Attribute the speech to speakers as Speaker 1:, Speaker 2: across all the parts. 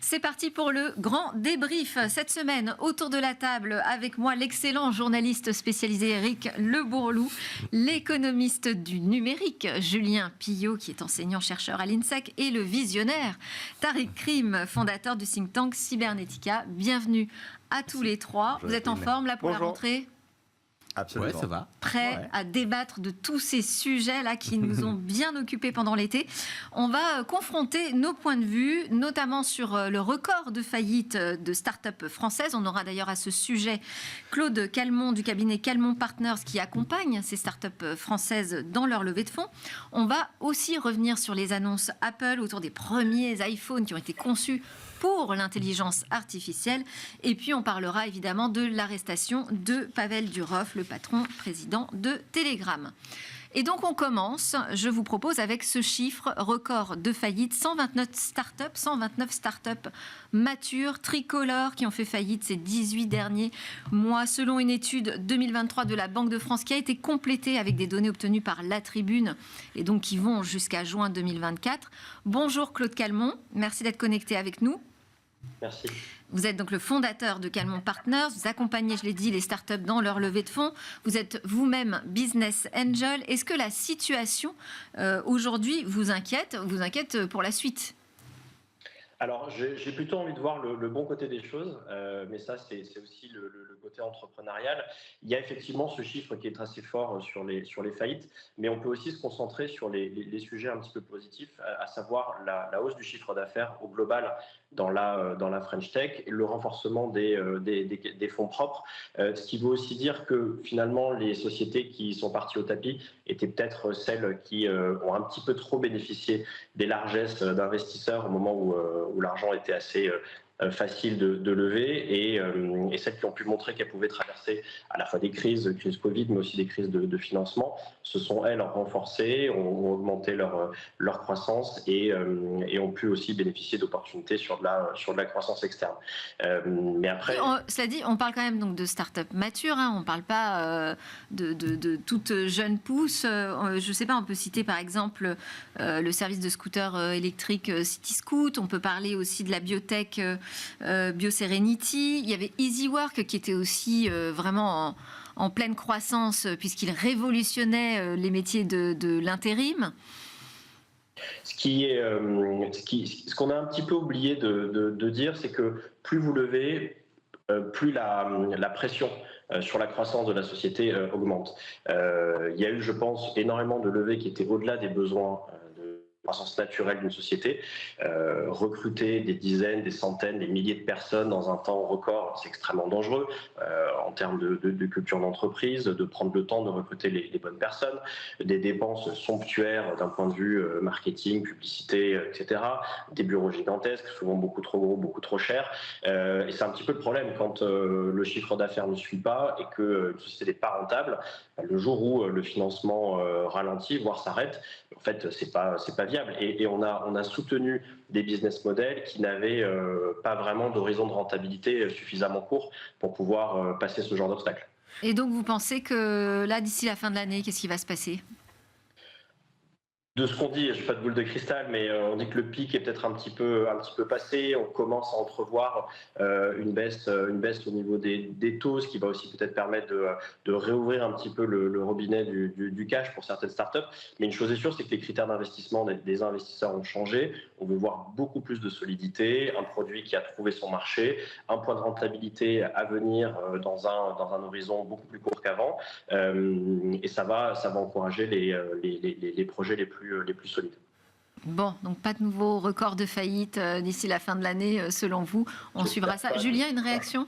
Speaker 1: C'est parti pour le grand débrief. Cette semaine, autour de la table, avec moi, l'excellent journaliste spécialisé Eric Le Bourlou, l'économiste du numérique, Julien Pillot, qui est enseignant-chercheur à l'INSEC, et le visionnaire, Tariq Krim, fondateur du think tank Cybernetica. Bienvenue à tous les trois. Vous êtes en forme là pour la rentrée ?
Speaker 2: Absolument.
Speaker 3: Ouais, ça va.
Speaker 1: Prêt à débattre de tous ces sujets-là qui nous ont bien occupés pendant l'été. On va confronter nos points de vue, notamment sur le record de faillite de start-up françaises. On aura d'ailleurs à ce sujet Claude Calmont du cabinet Calmont Partners qui accompagne ces start-up françaises dans leur levée de fonds. On va aussi revenir sur les annonces Apple autour des premiers iPhones qui ont été conçus pour l'intelligence artificielle. Et puis, on parlera évidemment de l'arrestation de Pavel Durov, le patron président de Telegram. Et donc, on commence, je vous propose, avec ce chiffre record de faillite. 129 startups matures, tricolores, qui ont fait faillite ces 18 derniers mois, selon une étude 2023 de la Banque de France, qui a été complétée avec des données obtenues par La Tribune, et donc qui vont jusqu'à juin 2024. Bonjour Claude Calmont, merci d'être connecté avec nous.
Speaker 4: Merci.
Speaker 1: Vous êtes donc le fondateur de Calmont Partners. Vous accompagnez, je l'ai dit, les startups dans leur levée de fonds. Vous êtes vous-même business angel. Est-ce que la situation aujourd'hui vous inquiète pour la suite ?
Speaker 4: Alors, j'ai plutôt envie de voir le bon côté des choses, mais ça, c'est aussi le côté entrepreneurial. Il y a effectivement ce chiffre qui est assez fort sur les faillites, mais on peut aussi se concentrer sur les sujets un petit peu positifs, à savoir la hausse du chiffre d'affaires au global dans la French Tech, et le renforcement des fonds propres, ce qui veut aussi dire que finalement, les sociétés qui sont parties au tapis étaient peut-être celles qui ont un petit peu trop bénéficié des largesses d'investisseurs au moment où l'argent était assez facile de lever, et celles qui ont pu montrer qu'elles pouvaient traverser à la fois des crises Covid, mais aussi des crises de financement, se sont, elles, renforcées, ont augmenté leur croissance et ont pu aussi bénéficier d'opportunités sur de la croissance externe. Mais après...
Speaker 1: Cela dit, on parle quand même donc de start-up matures, hein, on ne parle pas de toute jeune pousse. Je ne sais pas, on peut citer par exemple le service de scooter électrique CityScoot, on peut parler aussi de la biotech BioSerenity, il y avait EasyWork qui était aussi vraiment en pleine croissance puisqu'il révolutionnait les métiers de l'intérim.
Speaker 4: Ce qu'on a un petit peu oublié de dire, c'est que plus vous levez, plus la pression sur la croissance de la société augmente. Il y a eu, je pense, énormément de levées qui étaient au-delà des besoins de croissance naturelle d'une société. Recruter des dizaines, des centaines, des milliers de personnes dans un temps record, c'est extrêmement dangereux en termes de culture d'entreprise, de prendre le temps de recruter les bonnes personnes, des dépenses somptuaires d'un point de vue marketing, publicité, etc., des bureaux gigantesques, souvent beaucoup trop gros, beaucoup trop chers. Et c'est un petit peu le problème quand le chiffre d'affaires ne suit pas et que une société n'est pas rentable. Le jour où le financement ralentit, voire s'arrête, en fait, c'est pas viable. Et on a soutenu des business models qui n'avaient pas vraiment d'horizon de rentabilité suffisamment court pour pouvoir passer ce genre d'obstacle.
Speaker 1: Et donc, vous pensez que là, d'ici la fin de l'année, qu'est-ce qui va se passer ?
Speaker 4: De ce qu'on dit, je n'ai pas de boule de cristal, mais on dit que le pic est peut-être un petit peu passé. On commence à entrevoir une baisse au niveau des taux, ce qui va aussi peut-être permettre de réouvrir un petit peu le robinet du cash pour certaines startups. Mais une chose est sûre, c'est que les critères d'investissement des investisseurs ont changé. On veut voir beaucoup plus de solidité, un produit qui a trouvé son marché, un point de rentabilité à venir dans un horizon beaucoup plus court qu'avant. Et ça va encourager les projets les plus solides.
Speaker 1: Bon, donc pas de nouveau record de faillite d'ici la fin de l'année, selon vous. On suivra ça. Julien, une réaction ?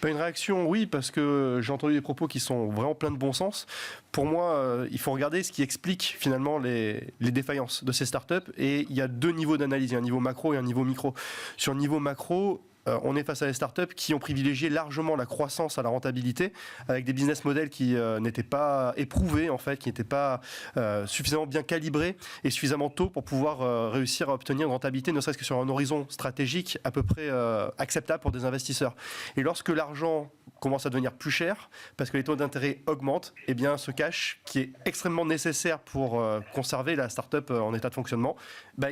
Speaker 2: Une réaction, oui, parce que j'ai entendu des propos qui sont vraiment pleins de bon sens. Pour moi, il faut regarder ce qui explique finalement les défaillances de ces startups. Et il y a deux niveaux d'analyse. Il y a un niveau macro et un niveau micro. Sur le niveau macro, on est face à des startups qui ont privilégié largement la croissance à la rentabilité, avec des business models qui n'étaient pas éprouvés, en fait, qui n'étaient pas suffisamment bien calibrés et suffisamment tôt pour pouvoir réussir à obtenir une rentabilité, ne serait-ce que sur un horizon stratégique à peu près acceptable pour des investisseurs. Et lorsque l'argent commence à devenir plus cher, parce que les taux d'intérêt augmentent, eh bien ce cash qui est extrêmement nécessaire pour conserver la start-up en état de fonctionnement,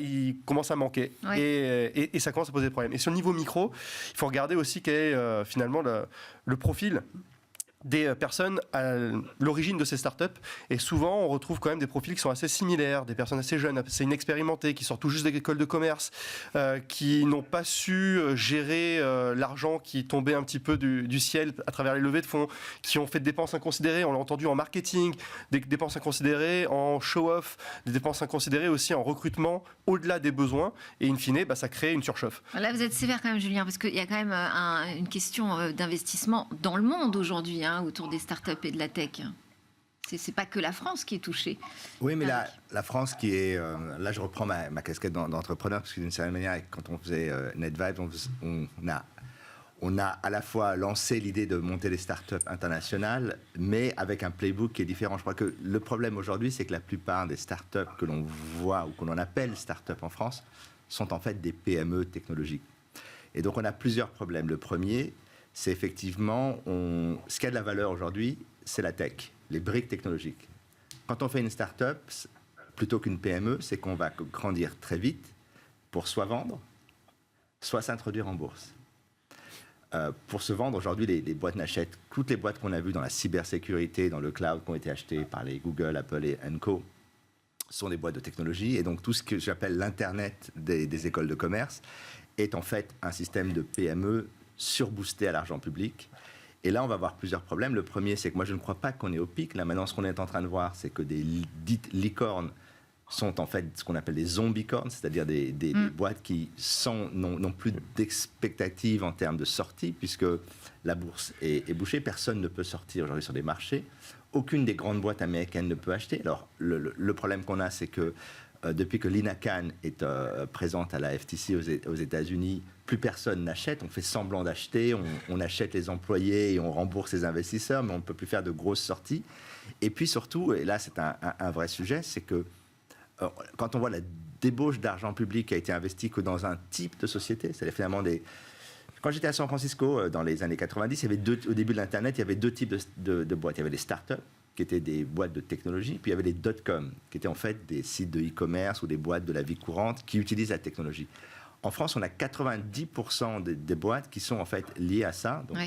Speaker 2: il commence à manquer. Et ça commence à poser des problèmes. Et sur le niveau micro, il faut regarder aussi quel est finalement le profil des personnes à l'origine de ces startups. Et souvent, on retrouve quand même des profils qui sont assez similaires, des personnes assez jeunes, assez inexpérimentées, qui sortent tout juste des écoles de commerce, qui n'ont pas su gérer l'argent qui tombait un petit peu du ciel à travers les levées de fonds, qui ont fait des dépenses inconsidérées, on l'a entendu, en marketing, des dépenses inconsidérées en show-off, des dépenses inconsidérées aussi en recrutement, au-delà des besoins. Et in fine, ça crée une surchauffe.
Speaker 1: Là, vous êtes sévère quand même, Julien, parce qu'il y a quand même une question d'investissement dans le monde aujourd'hui, autour des startups et de la tech. C'est pas que la France qui est touchée.
Speaker 3: Oui, mais la France qui est... là, je reprends ma casquette d'entrepreneur, parce que d'une certaine manière, quand on faisait NetVibes, on a à la fois lancé l'idée de monter des startups internationales, mais avec un playbook qui est différent. Je crois que le problème aujourd'hui, c'est que la plupart des startups que l'on voit ou que l'on appelle startups en France sont en fait des PME technologiques. Et donc, on a plusieurs problèmes. Le premier, c'est effectivement, ce qui a de la valeur aujourd'hui, c'est la tech, les briques technologiques. Quand on fait une start-up, plutôt qu'une PME, c'est qu'on va grandir très vite pour soit vendre, soit s'introduire en bourse. Pour se vendre, aujourd'hui, les boîtes n'achètent. Toutes les boîtes qu'on a vues dans la cybersécurité, dans le cloud, qui ont été achetées par les Google, Apple et Co., sont des boîtes de technologie. Et donc, tout ce que j'appelle l'Internet des écoles de commerce est en fait un système de PME surboosté à l'argent public. Et là, on va avoir plusieurs problèmes. Le premier, c'est que moi, je ne crois pas qu'on est au pic. Là, maintenant, ce qu'on est en train de voir, c'est que des dites licornes sont en fait ce qu'on appelle des zombicorns, c'est-à-dire des boîtes qui n'ont plus d'expectatives en termes de sortie, puisque la bourse est bouchée. Personne ne peut sortir aujourd'hui sur des marchés. Aucune des grandes boîtes américaines ne peut acheter. Alors, le problème qu'on a, c'est que depuis que Lina Khan est présente à la FTC aux États-Unis, plus personne n'achète. On fait semblant d'acheter, on achète les employés et on rembourse les investisseurs, mais on ne peut plus faire de grosses sorties. Et puis surtout, et là c'est un vrai sujet, c'est que quand on voit la débauche d'argent public qui a été investi que dans un type de société, c'est finalement des... Quand j'étais à San Francisco dans les années 90, au début de l'Internet, il y avait deux types de boîtes. Il y avait les startups, qui étaient des boîtes de technologie, puis il y avait les dot-com, qui étaient en fait des sites de e-commerce ou des boîtes de la vie courante qui utilisent la technologie. En France, on a 90% des boîtes qui sont en fait liées à ça, donc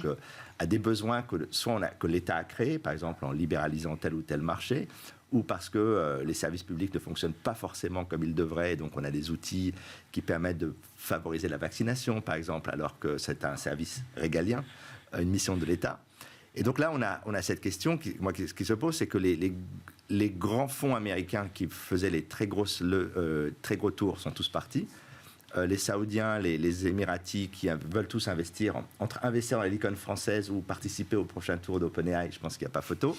Speaker 3: à des besoins que l'État a créés, par exemple en libéralisant tel ou tel marché, ou parce que les services publics ne fonctionnent pas forcément comme ils devraient, donc on a des outils qui permettent de favoriser la vaccination, par exemple, alors que c'est un service régalien, une mission de l'État. Et donc là, on a cette question qui se pose, c'est que les grands fonds américains qui faisaient les très gros tours sont tous partis. Les Saoudiens, les Émiratis qui veulent tous investir, entre investir dans la licorne française ou participer au prochain tour d'OpenAI, je pense qu'il n'y a pas photo.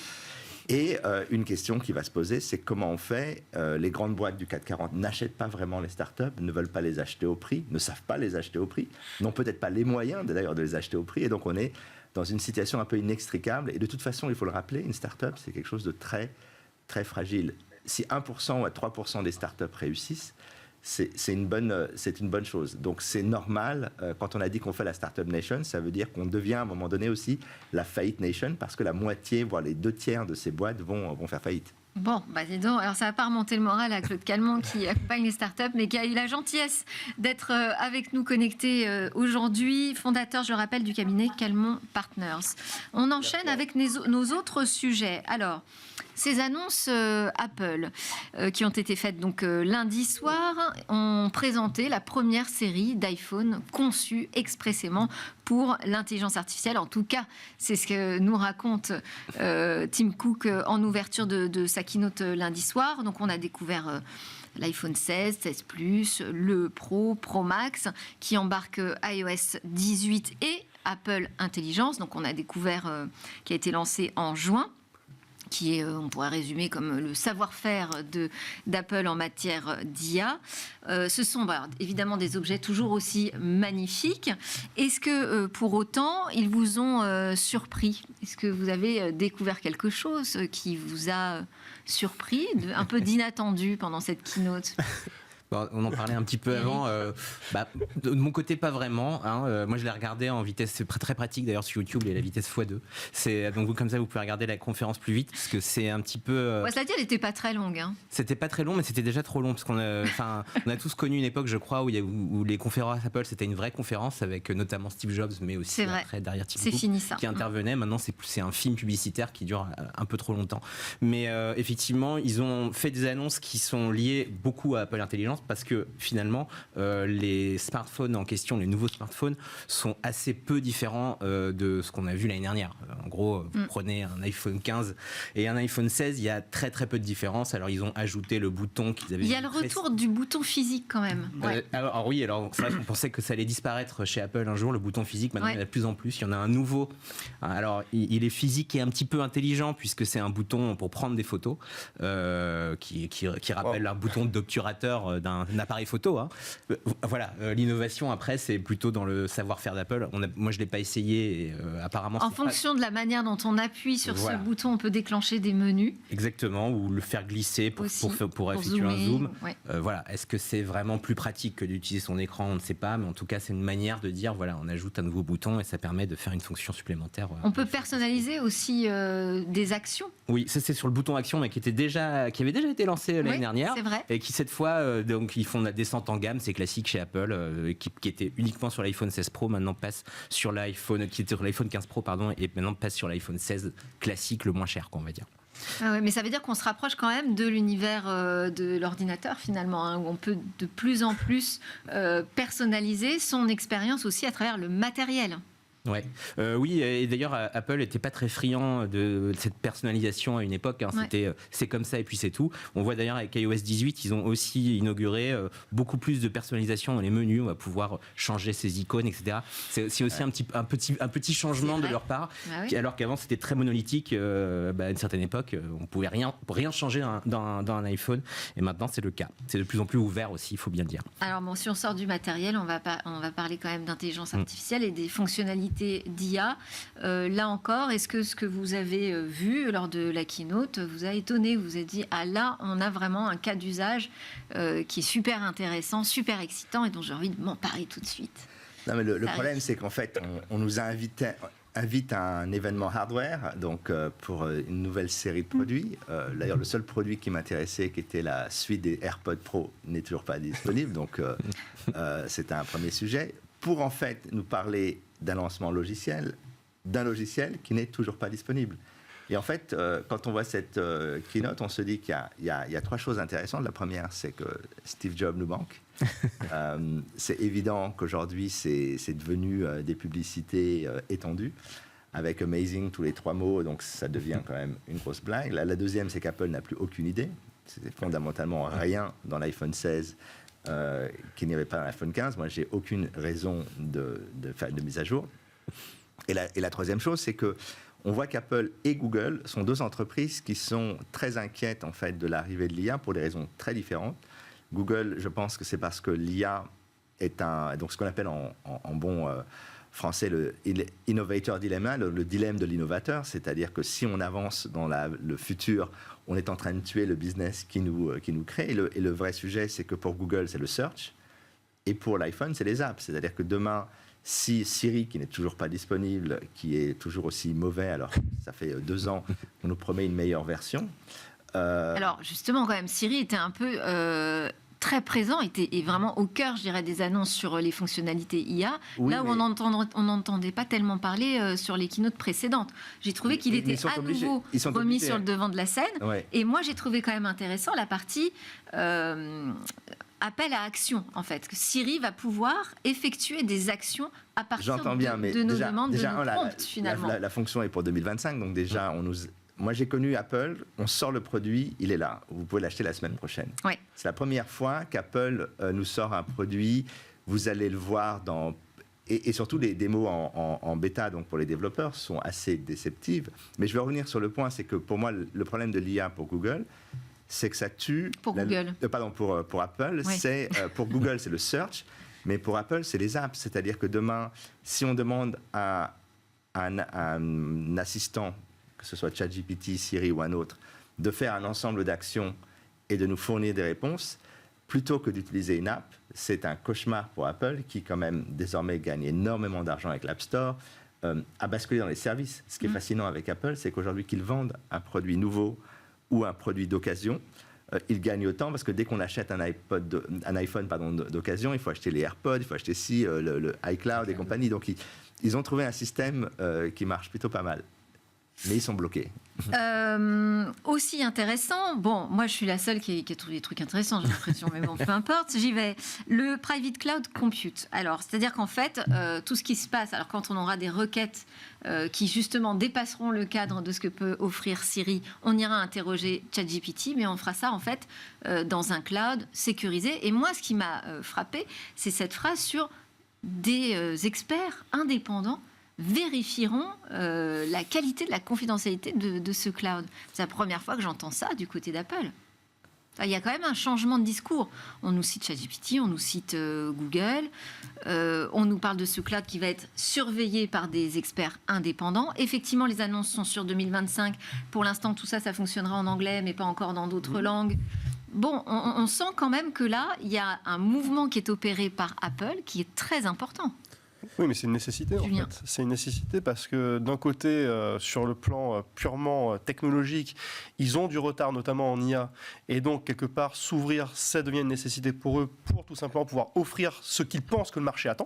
Speaker 3: Et une question qui va se poser, c'est comment on fait. Les grandes boîtes du CAC 40 n'achètent pas vraiment les startups, ne veulent pas les acheter au prix, ne savent pas les acheter au prix, n'ont peut-être pas les moyens d'ailleurs de les acheter au prix. Et donc on est dans une situation un peu inextricable. Et de toute façon, il faut le rappeler, une start-up, c'est quelque chose de très, très fragile. Si 1% ou 3% des start-up réussissent, c'est une bonne chose. Donc c'est normal, quand on a dit qu'on fait la Startup Nation, ça veut dire qu'on devient à un moment donné aussi la Faillite Nation, parce que la moitié, voire les 2/3 de ces boîtes vont faire faillite.
Speaker 1: Bon, dis donc, alors ça va pas remonter le moral à Claude Calmont qui accompagne les startups, mais qui a eu la gentillesse d'être avec nous connecté aujourd'hui, fondateur, je rappelle, du cabinet Calmont Partners. On enchaîne avec nos autres sujets. Alors, ces annonces Apple qui ont été faites donc lundi soir ont présenté la première série d'iPhone conçue expressément pour l'intelligence artificielle. En tout cas, c'est ce que nous raconte Tim Cook en ouverture de sa keynote lundi soir. Donc, on a découvert l'iPhone 16, 16 Plus, le Pro, Pro Max, qui embarque iOS 18 et Apple Intelligence. Donc, on a découvert qui a été lancé en juin. qui est, on pourrait résumer comme le savoir-faire d'Apple en matière d'IA. Ce sont évidemment des objets toujours aussi magnifiques. Est-ce que pour autant, ils vous ont surpris? Est-ce que vous avez découvert quelque chose qui vous a surpris, un peu d'inattendu pendant cette keynote?
Speaker 5: On en parlait un petit peu avant. De mon côté, pas vraiment. Moi, je l'ai regardé en vitesse très pratique, d'ailleurs, sur YouTube, et la vitesse x2. Donc, comme ça, vous pouvez regarder la conférence plus vite, parce que c'est un petit peu...
Speaker 1: cela dit, elle n'était pas très longue.
Speaker 5: C'était pas très long, mais c'était déjà trop long, parce qu'on a tous connu une époque, je crois, où les conférences Apple, c'était une vraie conférence, avec notamment Steve Jobs, mais aussi après, derrière Tim Cook, qui intervenait. Maintenant, c'est un film publicitaire qui dure un peu trop longtemps. Mais effectivement, ils ont fait des annonces qui sont liées beaucoup à Apple Intelligence, parce que finalement, les smartphones en question, les nouveaux smartphones, sont assez peu différents de ce qu'on a vu l'année dernière. En gros, vous prenez un iPhone 15 et un iPhone 16, il y a très très peu de différence. Alors, ils ont ajouté le bouton qu'ils avaient...
Speaker 1: Il y a le retour du bouton physique quand même.
Speaker 5: Alors oui, c'est vrai qu'on pensait que ça allait disparaître chez Apple un jour, le bouton physique. Maintenant, il y en a de plus en plus. Il y en a un nouveau. Alors, il est physique et un petit peu intelligent, puisque c'est un bouton pour prendre des photos qui rappelle un bouton d'obturateur d'un appareil photo. Voilà, l'innovation après, c'est plutôt dans le savoir-faire d'Apple. Moi, je l'ai pas essayé. Et, apparemment,
Speaker 1: en fonction de la manière dont on appuie sur ce bouton, on peut déclencher des menus.
Speaker 5: Exactement, ou le faire glisser pour effectuer
Speaker 1: zoomer,
Speaker 5: un zoom. Ouais. Voilà, est-ce que c'est vraiment plus pratique que d'utiliser son écran? On ne sait pas, mais en tout cas, c'est une manière de dire voilà, on ajoute un nouveau bouton et ça permet de faire une fonction supplémentaire.
Speaker 1: On peut personnaliser aussi des actions.
Speaker 5: Oui, ça c'est sur le bouton action, mais qui avait déjà été lancé l'année dernière.
Speaker 1: C'est vrai.
Speaker 5: Et qui cette fois, donc ils font la descente en gamme, c'est classique chez Apple, qui était uniquement sur l'iPhone 16 Pro, maintenant passe sur l'iPhone, qui était sur l'iPhone 15 Pro, pardon, et maintenant passe sur l'iPhone 16 classique, le moins cher, on va dire.
Speaker 1: Mais ça veut dire qu'on se rapproche quand même de l'univers de l'ordinateur finalement, où on peut de plus en plus personnaliser son expérience aussi à travers le matériel.
Speaker 5: Ouais. Oui, et d'ailleurs Apple n'était pas très friand de cette personnalisation à une époque. C'était c'est comme ça et puis c'est tout. On voit d'ailleurs avec iOS 18, ils ont aussi inauguré beaucoup plus de personnalisation dans les menus. On va pouvoir changer ses icônes, etc. C'est aussi un petit changement de leur part. Alors qu'avant c'était très monolithique. À une certaine époque, on pouvait rien changer dans un iPhone. Et maintenant c'est le cas. C'est de plus en plus ouvert aussi, il faut bien dire.
Speaker 1: Alors bon, si on sort du matériel, on va parler quand même d'intelligence artificielle et des fonctionnalités d'IA. Là encore, est-ce que ce que vous avez vu lors de la keynote vous a étonné? Vous vous êtes dit, là, on a vraiment un cas d'usage qui est super intéressant, super excitant et dont j'ai envie de m'en parler tout de suite.
Speaker 3: Non, mais le problème, c'est qu'en fait, on nous a invite à un événement hardware, donc pour une nouvelle série de produits. D'ailleurs, le seul produit qui m'intéressait, qui était la suite des AirPods Pro, n'est toujours pas disponible, donc c'était un premier sujet. Pour en fait nous parler d'un lancement logiciel, d'un logiciel qui n'est toujours pas disponible. Et en fait, quand on voit cette keynote, on se dit qu'il y a trois choses intéressantes. La première, c'est que Steve Jobs nous manque. C'est évident qu'aujourd'hui, c'est devenu des publicités étendues, avec Amazing, tous les trois mots, donc ça devient quand même une grosse blague. La deuxième, c'est qu'Apple n'a plus aucune idée. C'est fondamentalement rien dans l'iPhone 16 qu'il n'y avait pas dans l'iPhone 15. Moi, j'ai aucune raison de faire de mise à jour. Et la troisième chose, c'est que on voit qu'Apple et Google sont deux entreprises qui sont très inquiètes en fait de l'arrivée de l'IA pour des raisons très différentes. Google, je pense que c'est parce que l'IA est donc ce qu'on appelle en bon français le innovator dilemma, le dilemme de l'innovateur, c'est-à-dire que si on avance dans le futur, on est en train de tuer le business qui nous crée. Et le vrai sujet, c'est que pour Google, c'est le search, et pour l'iPhone, c'est les apps. C'est-à-dire que demain, si Siri, qui n'est toujours pas disponible, qui est toujours aussi mauvais, alors ça fait 2 ans qu'on nous promet une meilleure version.
Speaker 1: Alors justement, quand même, Siri était un peu très présent, est vraiment au cœur, je dirais, des annonces sur les fonctionnalités IA, là où on n'entendait pas tellement parler sur les keynotes précédentes. J'ai trouvé qu'il était à nouveau remis sur le devant de la scène. Ouais. Et moi, j'ai trouvé quand même intéressant la partie appel à action, en fait, que Siri va pouvoir effectuer des actions à partir de nos demandes, de nos prompts, finalement.
Speaker 3: La fonction est pour 2025, donc déjà, moi, j'ai connu Apple, on sort le produit, il est là. Vous pouvez l'acheter la semaine prochaine.
Speaker 1: Ouais.
Speaker 3: C'est la première fois qu'Apple nous sort un produit. Vous allez le voir dans Et surtout, les démos en bêta, donc pour les développeurs, sont assez déceptives. Mais je vais revenir sur le point, c'est que pour moi, le problème de l'IA pour Google, c'est que ça tue...
Speaker 1: Pour Google.
Speaker 3: Pardon, pour Apple,
Speaker 1: Oui.
Speaker 3: c'est pour Google, c'est le search, mais pour Apple, c'est les apps. C'est-à-dire que demain, si on demande à un assistant, que ce soit ChatGPT, Siri ou un autre, de faire un ensemble d'actions et de nous fournir des réponses, plutôt que d'utiliser une app, c'est un cauchemar pour Apple, qui quand même désormais gagne énormément d'argent avec l'App Store, à basculer dans les services. Ce qui est fascinant avec Apple, c'est qu'aujourd'hui qu'ils vendent un produit nouveau ou un produit d'occasion, ils gagnent autant, parce que dès qu'on achète un iPhone d'occasion, il faut acheter les AirPods, il faut acheter le iCloud et compagnie. Donc ils ont trouvé un système qui marche plutôt pas mal. Mais ils sont bloqués.
Speaker 1: Aussi intéressant, bon, moi je suis la seule qui a trouvé des trucs intéressants, j'ai l'impression, mais bon, peu importe, j'y vais. Le Private Cloud Compute. Alors, c'est-à-dire qu'en fait, tout ce qui se passe, alors quand on aura des requêtes qui justement dépasseront le cadre de ce que peut offrir Siri, on ira interroger ChatGPT, mais on fera ça en fait dans un cloud sécurisé. Et moi, ce qui m'a frappé, c'est cette phrase sur des experts indépendants vérifieront la qualité de la confidentialité de ce cloud. C'est la première fois que j'entends ça du côté d'Apple. Il y a quand même un changement de discours. On nous cite ChatGPT, on nous cite Google, on nous parle de ce cloud qui va être surveillé par des experts indépendants. Effectivement, les annonces sont sur 2025. Pour l'instant, tout ça, ça fonctionnera en anglais, mais pas encore dans d'autres langues. Bon, on sent quand même que là, il y a un mouvement qui est opéré par Apple qui est très important.
Speaker 2: Oui, mais c'est une nécessité,
Speaker 1: Julien.
Speaker 2: en fait. C'est une nécessité parce que d'un côté, sur le plan purement technologique, ils ont du retard, notamment en IA. Et donc, quelque part, s'ouvrir, ça devient une nécessité pour eux, pour tout simplement pouvoir offrir ce qu'ils pensent que le marché attend,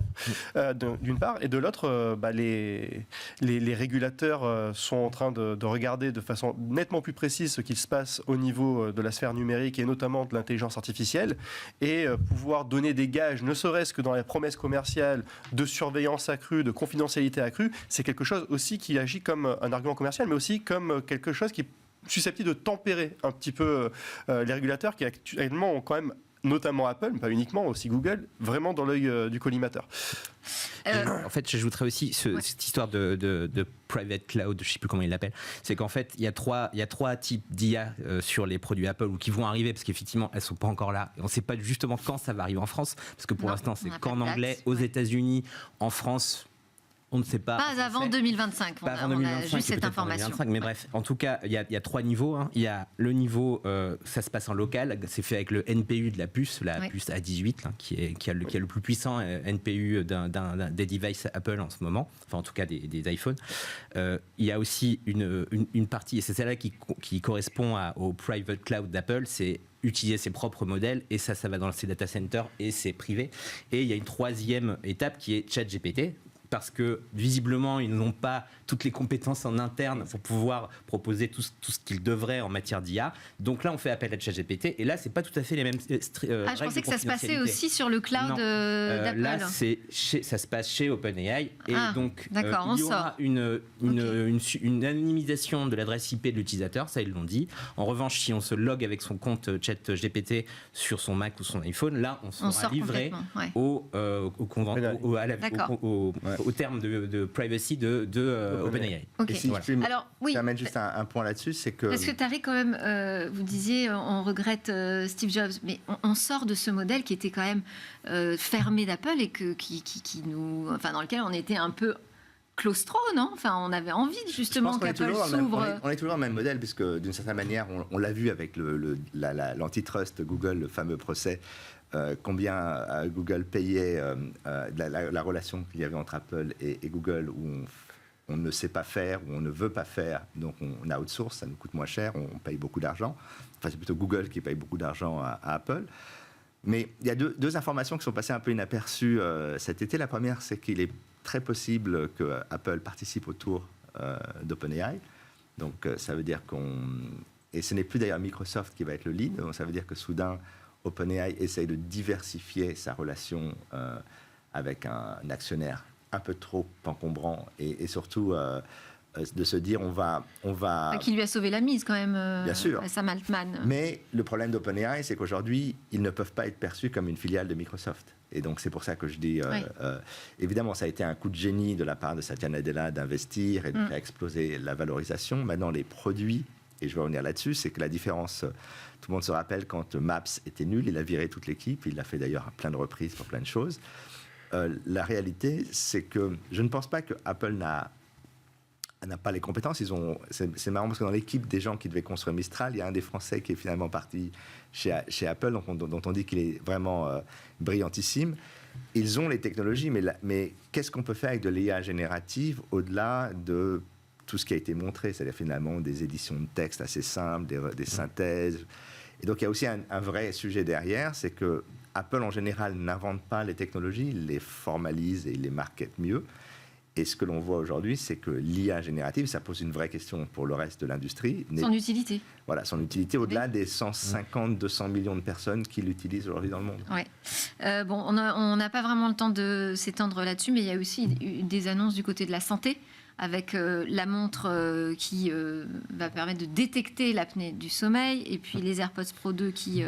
Speaker 2: d'une part. Et de l'autre, les régulateurs sont en train de regarder de façon nettement plus précise ce qu'il se passe au niveau de la sphère numérique et notamment de l'intelligence artificielle, et pouvoir donner des gages, ne serait-ce que dans les promesses commerciales de surveillance accrue, de confidentialité accrue. C'est quelque chose aussi qui agit comme un argument commercial, mais aussi comme quelque chose qui est susceptible de tempérer un petit peu les régulateurs qui actuellement ont quand même, notamment Apple, mais pas uniquement, aussi Google, vraiment dans l'œil du collimateur.
Speaker 5: En fait, j'ajouterais aussi cette histoire de private cloud, je ne sais plus comment il l'appelle. C'est qu'en fait, il y a trois types d'IA sur les produits Apple, ou qui vont arriver, parce qu'effectivement, elles ne sont pas encore là. Et on ne sait pas justement quand ça va arriver en France, parce que pour l'instant, c'est qu'en anglais, aux États-Unis, en France. On ne sait pas.
Speaker 1: Pas avant 2025.
Speaker 5: Pas avant 2025,
Speaker 1: on a juste cette information.
Speaker 5: 2025, mais bref, en tout cas, il y a trois niveaux. Hein. Il y a le niveau, ça se passe en local, c'est fait avec le NPU de la puce, puce A18, là, qui est le plus puissant NPU des devices Apple en ce moment, enfin en tout cas des iPhones. Il y a aussi une partie, et c'est celle-là qui correspond au private cloud d'Apple, c'est utiliser ses propres modèles, et ça va dans ses data centers et c'est privé. Et il y a une troisième étape qui est ChatGPT, parce que visiblement ils n'ont pas toutes les compétences en interne pour pouvoir proposer tout ce qu'ils devraient en matière d'IA. Donc là on fait appel à ChatGPT, et là c'est pas tout à fait les mêmes règles.
Speaker 1: Je pensais que ça se passait aussi sur le cloud d'Apple.
Speaker 5: Là ça se passe chez OpenAI, et donc il y aura une anonymisation de l'adresse IP de l'utilisateur, ça ils l'ont dit. En revanche, si on se log avec son compte ChatGPT sur son Mac ou son iPhone, là on sera livré au terme de privacy de OpenAI.
Speaker 3: Okay. Et si je peux permettre juste un point là-dessus, c'est que...
Speaker 1: Parce que Tariq, quand même, vous disiez, on regrette Steve Jobs, mais on sort de ce modèle qui était quand même fermé d'Apple, et dans lequel on était un peu claustro, non ? Enfin, on avait envie justement qu'Apple s'ouvre.
Speaker 3: On est toujours dans le même modèle, puisque d'une certaine manière, on l'a vu avec l'antitrust Google, le fameux procès. Combien Google payait la relation qu'il y avait entre Apple et Google, où on ne sait pas faire, où on ne veut pas faire, donc on outsource, ça nous coûte moins cher, on paye beaucoup d'argent. Enfin, c'est plutôt Google qui paye beaucoup d'argent à Apple. Mais il y a deux informations qui sont passées un peu inaperçues cet été. La première, c'est qu'il est très possible que Apple participe au tour d'OpenAI. Donc ça veut dire et ce n'est plus d'ailleurs Microsoft qui va être le lead, donc ça veut dire que soudain OpenAI essaye de diversifier sa relation avec un actionnaire un peu trop encombrant, et surtout de se dire on va...
Speaker 1: Qui lui a sauvé la mise quand même,
Speaker 3: bien sûr.
Speaker 1: Sam Altman.
Speaker 3: Mais le problème d'OpenAI, c'est qu'aujourd'hui, ils ne peuvent pas être perçus comme une filiale de Microsoft. Et donc c'est pour ça que je dis, évidemment, ça a été un coup de génie de la part de Satya Nadella d'investir et de faire exploser la valorisation. Maintenant, les produits, et je vais revenir là-dessus, c'est que la différence, tout le monde se rappelle quand Maps était nul, il a viré toute l'équipe, il l'a fait d'ailleurs à plein de reprises pour plein de choses. La réalité, c'est que je ne pense pas que Apple n'a pas les compétences. C'est marrant parce que dans l'équipe des gens qui devaient construire Mistral, il y a un des Français qui est finalement parti chez Apple, dont on dit qu'il est vraiment brillantissime. Ils ont les technologies, mais qu'est-ce qu'on peut faire avec de l'IA générative au-delà de tout ce qui a été montré, c'est-à-dire finalement des éditions de texte assez simples, des synthèses. Et donc il y a aussi un vrai sujet derrière, c'est que Apple en général n'invente pas les technologies, il les formalise et il les market mieux. Et ce que l'on voit aujourd'hui, c'est que l'IA générative, ça pose une vraie question pour le reste de l'industrie.
Speaker 1: Son utilité.
Speaker 3: Voilà, son utilité au-delà des 150-200 millions de personnes qui l'utilisent aujourd'hui dans le monde.
Speaker 1: Ouais. Bon, on n'a pas vraiment le temps de s'étendre là-dessus, mais il y a aussi des annonces du côté de la santé, avec la montre qui va permettre de détecter l'apnée du sommeil, et puis les AirPods Pro 2 qui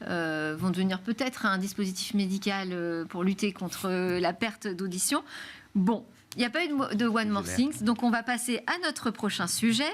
Speaker 1: vont devenir peut-être un dispositif médical pour lutter contre la perte d'audition. Bon, il n'y a pas eu de One More Things, donc on va passer à notre prochain sujet,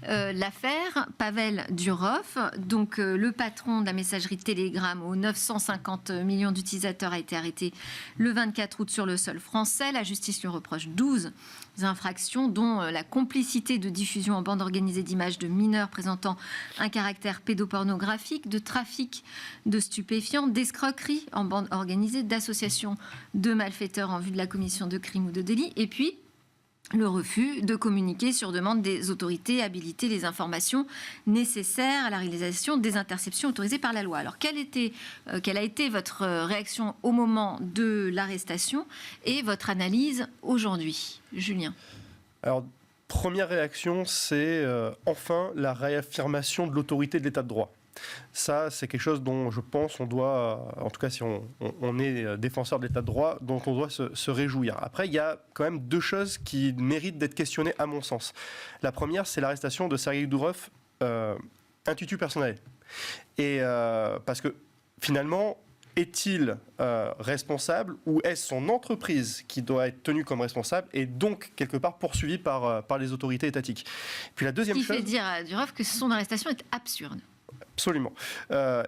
Speaker 1: l'affaire Pavel Durov. Donc le patron de la messagerie Telegram aux 950 millions d'utilisateurs a été arrêté le 24 août sur le sol français. La justice lui reproche 12 infractions, dont la complicité de diffusion en bande organisée d'images de mineurs présentant un caractère pédopornographique, de trafic de stupéfiants, d'escroquerie en bande organisée, d'association de malfaiteurs en vue de la commission de crimes ou de délits, et puis le refus de communiquer sur demande des autorités habilitées les informations nécessaires à la réalisation des interceptions autorisées par la loi. Alors, quelle a été votre réaction au moment de l'arrestation et votre analyse aujourd'hui, Julien ?
Speaker 2: Alors, première réaction, c'est enfin la réaffirmation de l'autorité de l'État de droit. Ça, c'est quelque chose dont je pense on doit, en tout cas si on est défenseur de l'état de droit, dont on doit se réjouir. Après, il y a quand même deux choses qui méritent d'être questionnées à mon sens. La première, c'est l'arrestation de Sergei Durov, intuitu personnel. Et parce que finalement, est-il responsable ou est-ce son entreprise qui doit être tenue comme responsable et donc quelque part poursuivie par les autorités étatiques. Puis la deuxième chose...
Speaker 1: Ce qui fait dire à Durov que son arrestation est absurde.
Speaker 2: Absolument.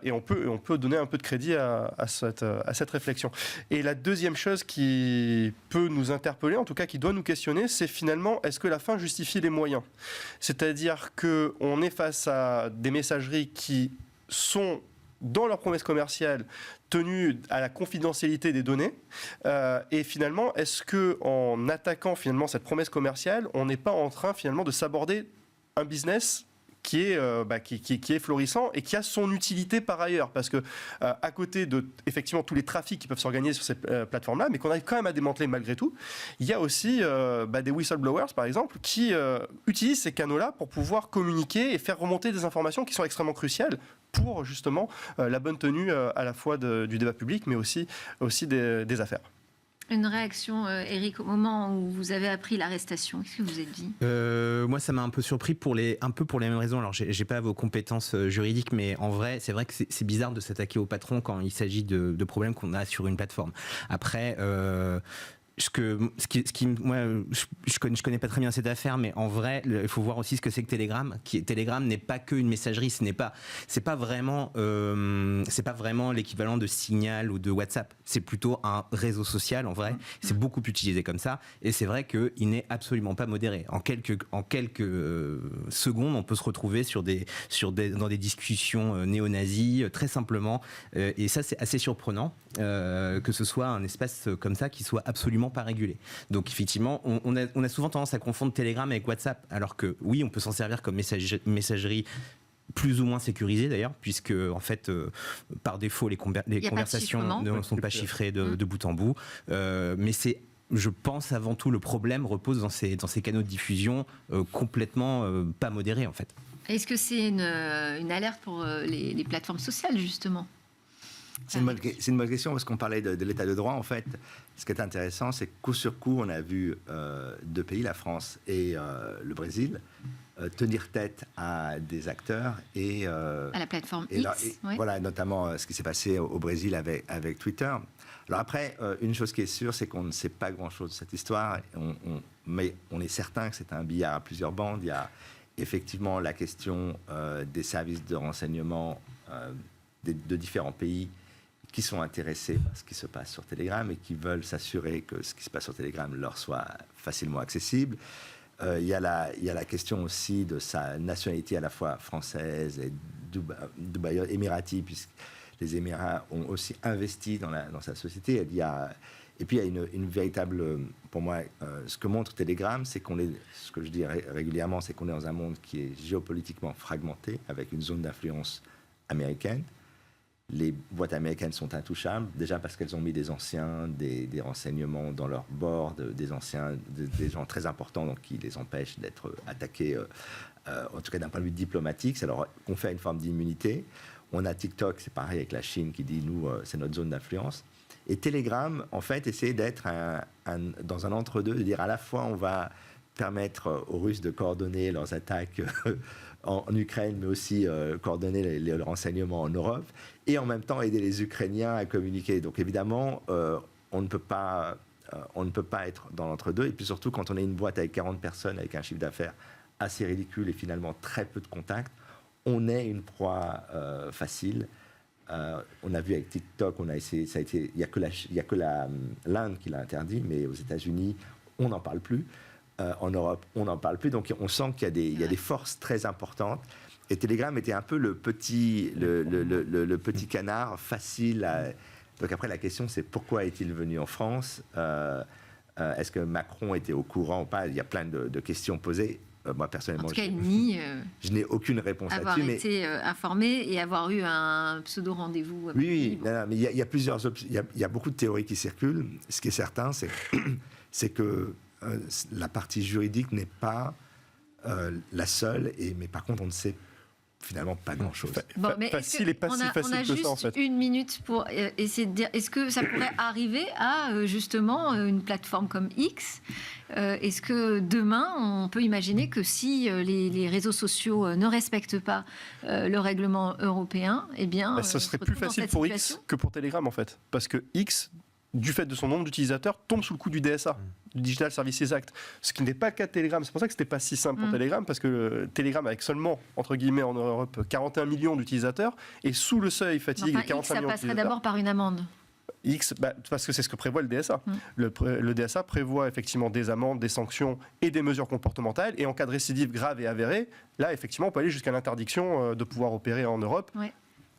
Speaker 2: Et on peut donner un peu de crédit à cette réflexion. Et la deuxième chose qui peut nous interpeller, en tout cas qui doit nous questionner, c'est finalement, est-ce que la fin justifie les moyens ? C'est-à-dire qu'on est face à des messageries qui sont, dans leur promesse commerciale, tenues à la confidentialité des données. Et finalement, est-ce qu'en attaquant finalement cette promesse commerciale, on n'est pas en train finalement de s'aborder un business qui est florissant et qui a son utilité par ailleurs, parce que à côté de effectivement tous les trafics qui peuvent s'organiser sur ces plateformes-là, mais qu'on arrive quand même à démanteler malgré tout, il y a aussi des whistleblowers par exemple qui utilisent ces canaux-là pour pouvoir communiquer et faire remonter des informations qui sont extrêmement cruciales pour justement la bonne tenue à la fois du débat public, mais aussi des affaires.
Speaker 1: Une réaction, Eric, au moment où vous avez appris l'arrestation, qu'est-ce que vous êtes dit ?
Speaker 5: Moi, ça m'a un peu surpris pour les mêmes raisons. Alors, j'ai pas vos compétences juridiques, mais en vrai, c'est vrai que c'est bizarre de s'attaquer au patron quand il s'agit de problèmes qu'on a sur une plateforme. Après, moi, je connais pas très bien cette affaire, mais en vrai, il faut voir aussi ce que c'est que Telegram. Telegram n'est pas qu'une messagerie, c'est pas vraiment l'équivalent de Signal ou de WhatsApp. C'est plutôt un réseau social en vrai. C'est beaucoup utilisé comme ça, et c'est vrai qu'il n'est absolument pas modéré. En quelques secondes, on peut se retrouver dans des discussions néo-nazis très simplement, et ça c'est assez surprenant que ce soit un espace comme ça qui soit absolument pas régulé. Donc effectivement, on a souvent tendance à confondre Telegram avec WhatsApp, alors que oui, on peut s'en servir comme messagerie plus ou moins sécurisée d'ailleurs, puisque en fait, par défaut, les conversations ne sont pas chiffrées de bout en bout. Mais je pense avant tout, le problème repose dans ces canaux de diffusion complètement pas modérés en fait.
Speaker 1: Est-ce que c'est une alerte pour les plateformes sociales justement ?
Speaker 3: C'est une bonne question parce qu'on parlait de l'état de droit. En fait, ce qui est intéressant, c'est que coup sur coup, on a vu 2 pays, la France et le Brésil, tenir tête à des acteurs et
Speaker 1: à la plateforme X.
Speaker 3: Voilà, notamment ce qui s'est passé au Brésil avec Twitter. Alors après, une chose qui est sûre, c'est qu'on ne sait pas grand-chose de cette histoire, mais on est certain que c'est un billard à plusieurs bandes. Il y a effectivement la question des services de renseignement de différents pays qui sont intéressés par ce qui se passe sur Telegram et qui veulent s'assurer que ce qui se passe sur Telegram leur soit facilement accessible. Il y a la question aussi de sa nationalité à la fois française et émirati, puisque les Émirats ont aussi investi dans sa société. Et puis il y a une véritable, pour moi, ce que montre Telegram, c'est ce que je dis régulièrement, c'est qu'on est dans un monde qui est géopolitiquement fragmenté, avec une zone d'influence américaine. Les boîtes américaines sont intouchables, déjà parce qu'elles ont mis des anciens, des renseignements dans leur board, des gens très importants, donc qui les empêchent d'être attaqués, en tout cas d'un point de vue diplomatique. Ça leur confère une forme d'immunité. On a TikTok, c'est pareil avec la Chine, qui dit, nous, c'est notre zone d'influence. Et Telegram, en fait, essaie d'être dans un entre-deux, de dire à la fois, on va permettre aux Russes de coordonner leurs attaques en Ukraine, mais aussi coordonner les renseignements en Europe, et en même temps aider les Ukrainiens à communiquer. Donc évidemment, on ne peut pas être dans l'entre-deux, et puis surtout quand on est une boîte avec 40 personnes, avec un chiffre d'affaires assez ridicule et finalement très peu de contacts, on est une proie facile. On a vu avec TikTok, il n'y a que l'Inde qui l'a interdit, mais aux États-Unis, on n'en parle plus. En Europe, on n'en parle plus. Donc, on sent qu'il y a des forces très importantes. Et Telegram était un peu le petit canard facile. Donc, après, la question, c'est pourquoi est-il venu en France ? Est-ce que Macron était au courant ou pas ? Il y a plein de questions posées. Moi, personnellement,
Speaker 1: en tout cas,
Speaker 3: je n'ai aucune réponse là-dessus.
Speaker 1: Avoir été informé et avoir eu un pseudo-rendez-vous.
Speaker 3: Oui, mais il y a plusieurs options. Il y a beaucoup de théories qui circulent. Ce qui est certain, c'est que la partie juridique n'est pas la seule, mais par contre, on ne sait finalement pas grand-chose.
Speaker 1: Bon, mais
Speaker 2: facile et pas si facile que ça, en fait.
Speaker 1: On a juste une minute pour essayer de dire, est-ce que ça pourrait arriver à justement une plateforme comme X ? Est-ce que demain, on peut imaginer que si les réseaux sociaux ne respectent pas le règlement européen, eh bien...
Speaker 2: ce serait plus facile pour X que pour Telegram, en fait. Parce que X, du fait de son nombre d'utilisateurs, tombe sous le coup du DSA, du Digital Services Act. Ce qui n'est pas le cas de Telegram. C'est pour ça que ce n'était pas si simple pour Telegram, parce que Telegram, avec seulement, entre guillemets, en Europe, 41 millions d'utilisateurs, et sous le seuil fatigue des 45 millions d'utilisateurs.
Speaker 1: Ça passerait d'abord par une amende.
Speaker 2: X, parce que c'est ce que prévoit le DSA. Le DSA prévoit effectivement des amendes, des sanctions et des mesures comportementales. Et en cas de récidive grave et avérée, là, effectivement, on peut aller jusqu'à l'interdiction de pouvoir opérer en Europe. Ouais.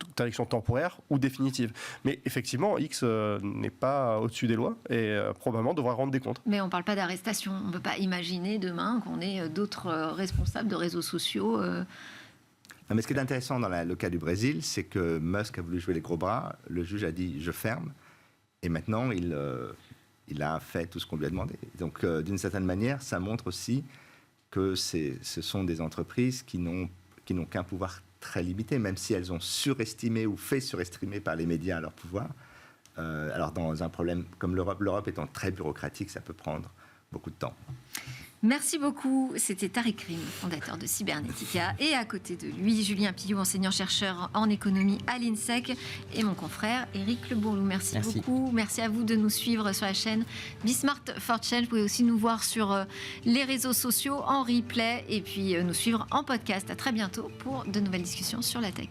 Speaker 2: Interdiction temporaire ou définitive. Mais effectivement, X n'est pas au-dessus des lois et probablement devra rendre des comptes.
Speaker 1: Mais on ne parle pas d'arrestation. On ne peut pas imaginer demain qu'on ait d'autres responsables de réseaux sociaux.
Speaker 3: Non, mais ce qui est intéressant dans le cas du Brésil, c'est que Musk a voulu jouer les gros bras. Le juge a dit « je ferme ». Et maintenant, il a fait tout ce qu'on lui a demandé. Donc, d'une certaine manière, ça montre aussi que ce sont des entreprises qui n'ont qu'un pouvoir très limité, même si elles ont surestimé ou fait surestimer par les médias leur pouvoir. Alors, dans un problème comme l'Europe étant très bureaucratique, ça peut prendre beaucoup de temps.
Speaker 1: Merci beaucoup. C'était Tariq Rim, fondateur de Cybernetica. Et à côté de lui, Julien Pillou, enseignant-chercheur en économie à l'INSEC. Et mon confrère, Éric Le Bourlou. Merci beaucoup. Merci à vous de nous suivre sur la chaîne Bismart for Change. Vous pouvez aussi nous voir sur les réseaux sociaux en replay. Et puis nous suivre en podcast. À très bientôt pour de nouvelles discussions sur la tech.